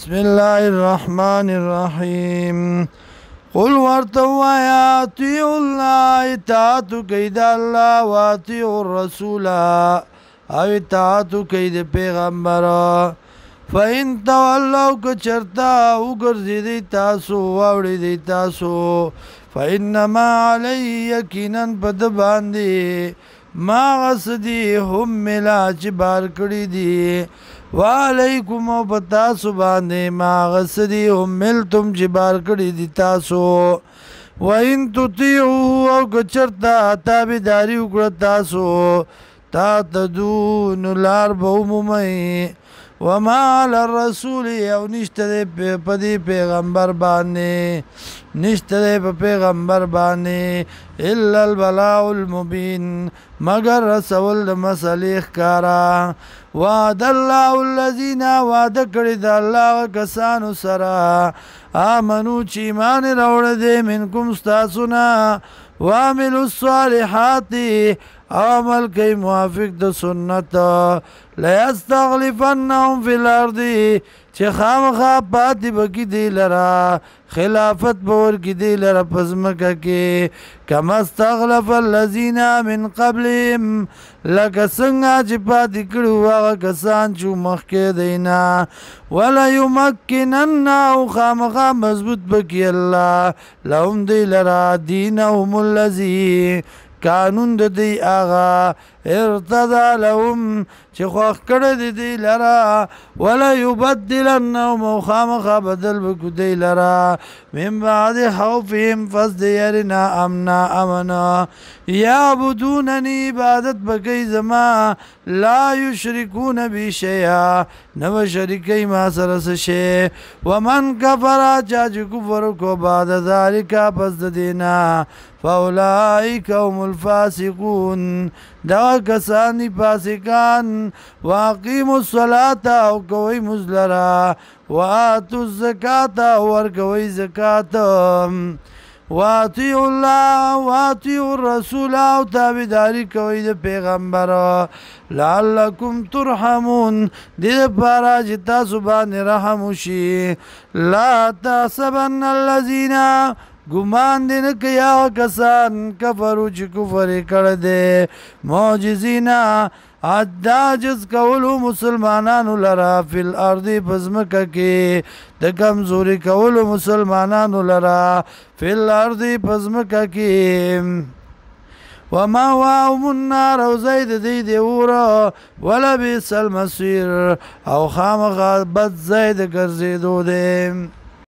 بسم الله الرحمن الرحیم قل ورتوا یا اطیعوا الله اطاعت کید الله و اطیعوا الرسول او اطاعت کید پیغمبر فإن تولوا کچرتا وګرځي تاسو واوړي دي تاسو فإنما علی یقینا بد باندې ما غسدی هم ملا چې بار کړی دي وعلیکم و بتاسو باندې ما غسدی هم ملتم چې بار کړی دي تاسو وإن تطیعوا او کچرتا تابعداري وکړه تاسو تا تدون لار بومومئ وما على الرسول او نشته په پیغمبر باندې نشته په پیغمبر باندې الا البلاء المبين مگر رسول د مسلې ښکارا وعد الله الذين وعد کړی د الله کسانو سره امنو چې ایمان راوړل دي منکم تاسو نه وعملوا الصالحات عمل کوي موافق د سنت لا يستغلفنهم في الارض چې خامخا پاتې بکی دی لرا خلافت بور کی دی لرا پزمکه کې کما استغلف الذين من قبلهم لکه څنګه چې پاتې کړو هغه کسان چې مخکې دینا ولا يمكنن او خامخا مضبوط بکی الله لهم دی لرا دینهم الذي قانون د دی آغا ارتضى لهم چې خوښ کړی دی لرا ولا يبدلنهم خامخا بدل بکو دی لرا من بعد خوفهم فزد یرنا امنا امنا یعبدوننی عبادت بکی زما لا یشرکون بی شیئا نو شرکی ما سرس شی ومن کفر چاچ کفر کو بعد ذالکا پس دینا فاولائک هم الفاسقون دا کسانی فاسقان واقیموا الصلاة او کوي مزلرا واتوا الزکاة ورکوي زکات واطیعوا الله واطیعوا الرسول او تابعداري کوي د پیغمبر لعلکم ترحمون دې لپاره چې تاسو باندې رحم وشي لا تحسبن الذين ګمان دې نه کوي هغه کسان کفرو چې کفر یې کړی دی معجزینا عجز کولو مسلمانانو لرا فی الارض پزمکه کې د کمزوري کولو مسلمانانو لرا فی الارض پزمکه کې وما واهم النار او زید دی دی ورا ولا بئس المصير او خامخا بد زید ګرځېدو دی